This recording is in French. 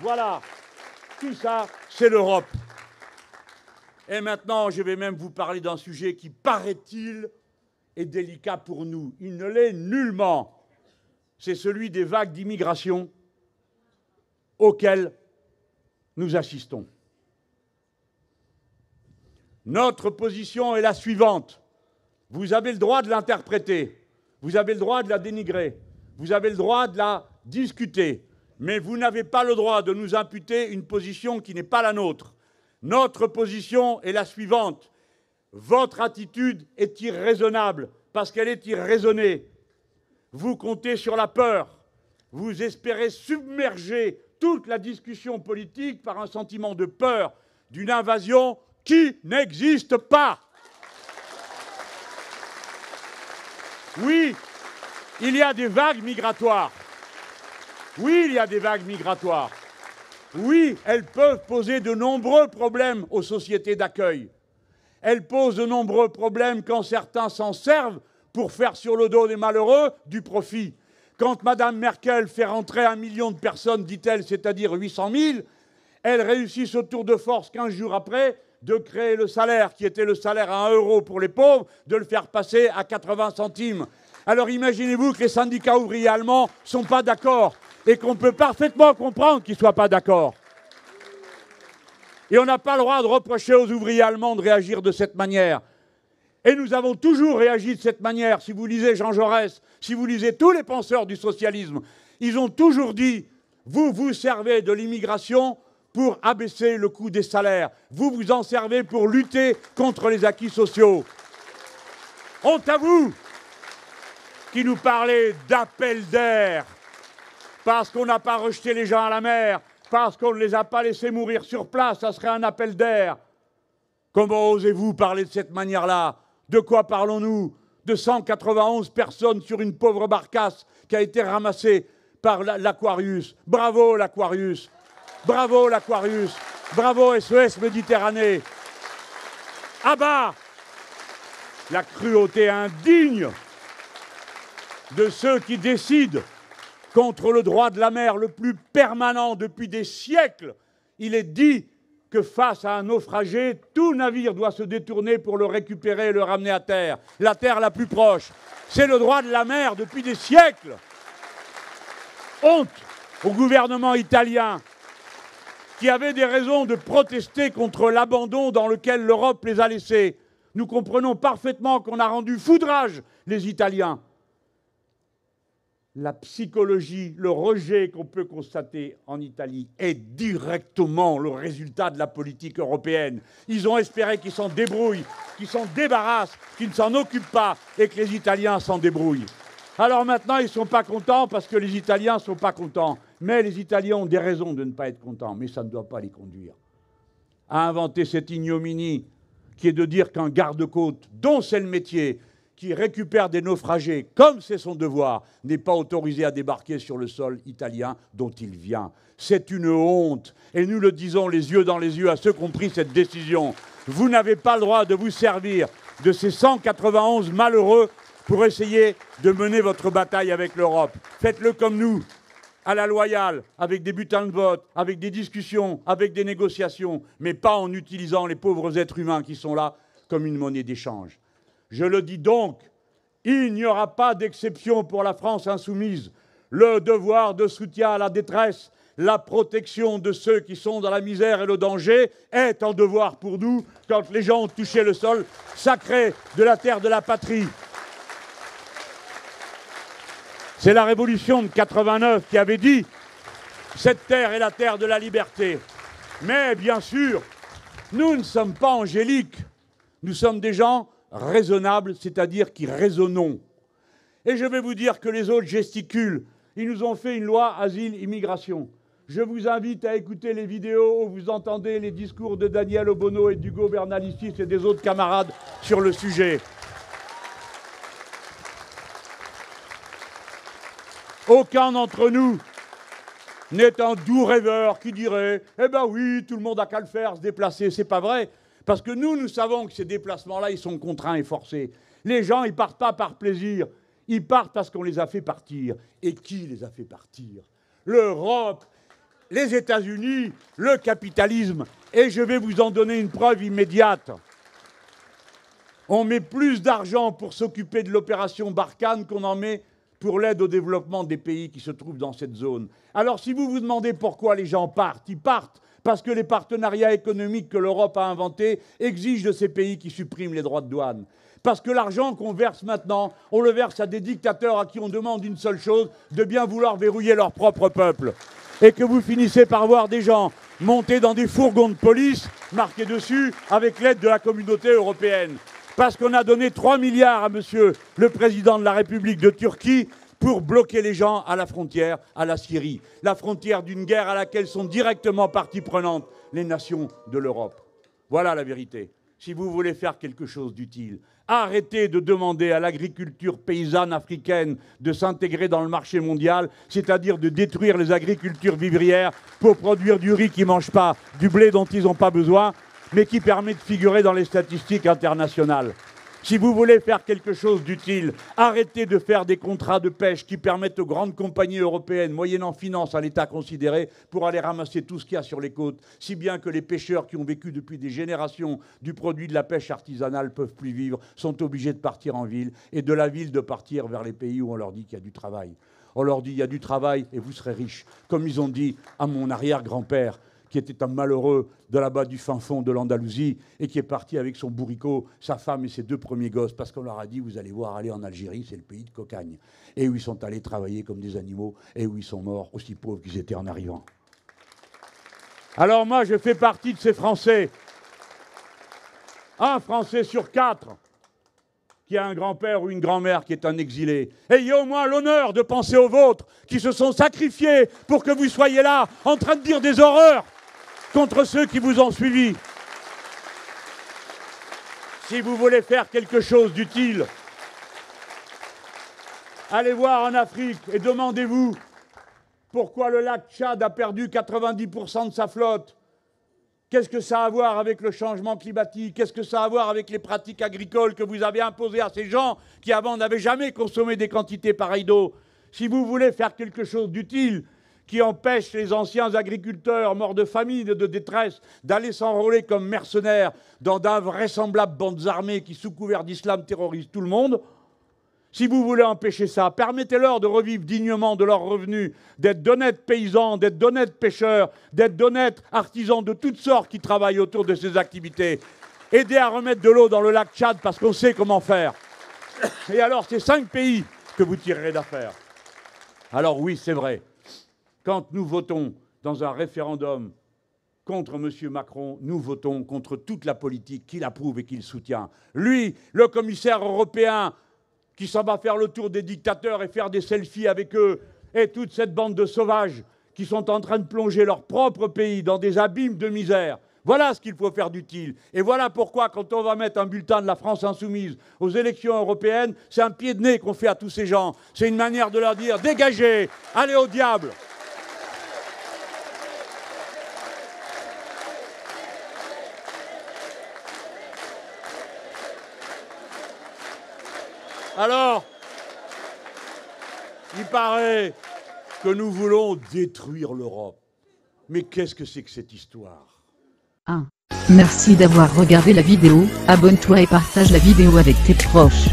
Voilà, tout ça, c'est l'Europe. Et maintenant, je vais même vous parler d'un sujet qui, paraît-il, est délicat pour nous. Il ne l'est nullement. C'est celui des vagues d'immigration auxquelles nous assistons. Notre position est la suivante. Vous avez le droit de l'interpréter, vous avez le droit de la dénigrer, vous avez le droit de la discuter, mais vous n'avez pas le droit de nous imputer une position qui n'est pas la nôtre. Notre position est la suivante. Votre attitude est irraisonnable parce qu'elle est irraisonnée. Vous comptez sur la peur. Vous espérez submerger toute la discussion politique par un sentiment de peur d'une invasion qui n'existe pas. Oui, il y a des vagues migratoires. Oui, il y a des vagues migratoires. Oui, elles peuvent poser de nombreux problèmes aux sociétés d'accueil. Elles posent de nombreux problèmes quand certains s'en servent pour faire sur le dos des malheureux du profit. Quand Mme Merkel fait rentrer 1 million de personnes, dit-elle, c'est-à-dire 800 000, elle réussit ce tour de force 15 jours après de créer le salaire, qui était le salaire à 1 euro pour les pauvres, de le faire passer à 80 centimes. Alors imaginez-vous que les syndicats ouvriers allemands ne sont pas d'accord et qu'on peut parfaitement comprendre qu'ils ne soient pas d'accord. Et on n'a pas le droit de reprocher aux ouvriers allemands de réagir de cette manière. Et nous avons toujours réagi de cette manière. Si vous lisez Jean Jaurès, si vous lisez tous les penseurs du socialisme, ils ont toujours dit « vous vous servez de l'immigration pour abaisser le coût des salaires. Vous vous en servez pour lutter contre les acquis sociaux. » Honte à vous qui nous parlez d'appel d'air parce qu'on n'a pas rejeté les gens à la mer, parce qu'on ne les a pas laissés mourir sur place, ça serait un appel d'air. Comment osez-vous parler de cette manière-là? De quoi parlons-nous? De 191 personnes sur une pauvre barcasse qui a été ramassée par l'Aquarius. Bravo l'Aquarius! Bravo l'Aquarius! Bravo SOS Méditerranée! À bas la cruauté indigne de ceux qui décident contre le droit de la mer le plus permanent depuis des siècles. Il est dit que face à un naufragé, tout navire doit se détourner pour le récupérer et le ramener à terre. La terre la plus proche. C'est le droit de la mer depuis des siècles. Honte au gouvernement italien qui avait des raisons de protester contre l'abandon dans lequel l'Europe les a laissés. Nous comprenons parfaitement qu'on a rendu foudrage les Italiens. La psychologie, le rejet qu'on peut constater en Italie est directement le résultat de la politique européenne. Ils ont espéré qu'ils s'en débrouillent, qu'ils s'en débarrassent, qu'ils ne s'en occupent pas et que les Italiens s'en débrouillent. Alors maintenant, ils ne sont pas contents parce que les Italiens ne sont pas contents. Mais les Italiens ont des raisons de ne pas être contents, mais ça ne doit pas les conduire à inventer cette ignominie qui est de dire qu'un garde-côte, dont c'est le métier, qui récupère des naufragés, comme c'est son devoir, n'est pas autorisé à débarquer sur le sol italien dont il vient. C'est une honte. Et nous le disons les yeux dans les yeux à ceux qui ont pris cette décision. Vous n'avez pas le droit de vous servir de ces 191 malheureux pour essayer de mener votre bataille avec l'Europe. Faites-le comme nous, à la loyale, avec des bulletins de vote, avec des discussions, avec des négociations, mais pas en utilisant les pauvres êtres humains qui sont là comme une monnaie d'échange. Je le dis donc, il n'y aura pas d'exception pour la France insoumise. Le devoir de soutien à la détresse, la protection de ceux qui sont dans la misère et le danger est un devoir pour nous quand les gens ont touché le sol sacré de la terre de la patrie. C'est la révolution de 89 qui avait dit « Cette terre est la terre de la liberté ». Mais bien sûr, nous ne sommes pas angéliques. Nous sommes des gens raisonnables, c'est-à-dire qui raisonnons. Et je vais vous dire que les autres gesticulent. Ils nous ont fait une loi asile-immigration. Je vous invite à écouter les vidéos où vous entendez les discours de Daniel Obono et d'Hugo Bernalicis et des autres camarades sur le sujet. Aucun d'entre nous n'est un doux rêveur qui dirait « Eh ben oui, tout le monde a qu'à le faire, se déplacer ». C'est pas vrai, parce que nous savons que ces déplacements-là, ils sont contraints et forcés. Les gens, ils partent pas par plaisir, ils partent parce qu'on les a fait partir. Et qui les a fait partir? L'Europe, les États-Unis, le capitalisme. Et je vais vous en donner une preuve immédiate. On met plus d'argent pour s'occuper de l'opération Barkhane qu'on en met pour l'aide au développement des pays qui se trouvent dans cette zone. Alors si vous vous demandez pourquoi les gens partent, ils partent parce que les partenariats économiques que l'Europe a inventés exigent de ces pays qui suppriment les droits de douane. Parce que l'argent qu'on verse maintenant, on le verse à des dictateurs à qui on demande une seule chose, de bien vouloir verrouiller leur propre peuple. Et que vous finissez par voir des gens monter dans des fourgons de police, marqués dessus, avec l'aide de la communauté européenne. Parce qu'on a donné 3 milliards à monsieur le président de la République de Turquie pour bloquer les gens à la frontière, à la Syrie. La frontière d'une guerre à laquelle sont directement partie prenante les nations de l'Europe. Voilà la vérité. Si vous voulez faire quelque chose d'utile, arrêtez de demander à l'agriculture paysanne africaine de s'intégrer dans le marché mondial, c'est-à-dire de détruire les agricultures vivrières pour produire du riz qui ne mange pas, du blé dont ils n'ont pas besoin, mais qui permet de figurer dans les statistiques internationales. Si vous voulez faire quelque chose d'utile, arrêtez de faire des contrats de pêche qui permettent aux grandes compagnies européennes, moyennant finance à l'État considéré, pour aller ramasser tout ce qu'il y a sur les côtes, si bien que les pêcheurs qui ont vécu depuis des générations du produit de la pêche artisanale ne peuvent plus vivre, sont obligés de partir en ville, et de la ville de partir vers les pays où on leur dit qu'il y a du travail. On leur dit il y a du travail et vous serez riches, comme ils ont dit à mon arrière-grand-père, qui était un malheureux de là-bas du fin fond de l'Andalousie et qui est parti avec son bourricot, sa femme et ses 2 premiers gosses, parce qu'on leur a dit, vous allez voir, aller en Algérie, c'est le pays de cocagne. Et où ils sont allés travailler comme des animaux et où ils sont morts aussi pauvres qu'ils étaient en arrivant. Alors moi, je fais partie de ces Français. Un Français sur 4 qui a un grand-père ou une grand-mère qui est un exilé. Ayez au moins l'honneur de penser aux vôtres qui se sont sacrifiés pour que vous soyez là, en train de dire des horreurs contre ceux qui vous ont suivis. Si vous voulez faire quelque chose d'utile, allez voir en Afrique et demandez-vous pourquoi le lac Tchad a perdu 90% de sa flotte. Qu'est-ce que ça a à voir avec le changement climatique? Qu'est-ce que ça a à voir avec les pratiques agricoles que vous avez imposées à ces gens qui avant n'avaient jamais consommé des quantités pareilles d'eau? Si vous voulez faire quelque chose d'utile qui empêche les anciens agriculteurs morts de famine et de détresse d'aller s'enrôler comme mercenaires dans d'invraisemblables bandes armées qui, sous couvert d'islam, terrorisent tout le monde, si vous voulez empêcher ça, permettez-leur de revivre dignement de leurs revenus, d'être d'honnêtes paysans, d'être d'honnêtes pêcheurs, d'être d'honnêtes artisans de toutes sortes qui travaillent autour de ces activités. Aidez à remettre de l'eau dans le lac Tchad parce qu'on sait comment faire. Et alors, c'est 5 pays que vous tirerez d'affaire. Alors oui, c'est vrai. Quand nous votons dans un référendum contre M. Macron, nous votons contre toute la politique qu'il approuve et qu'il soutient. Lui, le commissaire européen, qui s'en va faire le tour des dictateurs et faire des selfies avec eux, et toute cette bande de sauvages qui sont en train de plonger leur propre pays dans des abîmes de misère. Voilà ce qu'il faut faire d'utile. Et voilà pourquoi, quand on va mettre un bulletin de la France insoumise aux élections européennes, c'est un pied de nez qu'on fait à tous ces gens. C'est une manière de leur dire « Dégagez, allez au diable !» Alors, il paraît que nous voulons détruire l'Europe. Mais qu'est-ce que c'est que cette histoire? 1. Merci d'avoir regardé la vidéo, abonne-toi et partage la vidéo avec tes proches.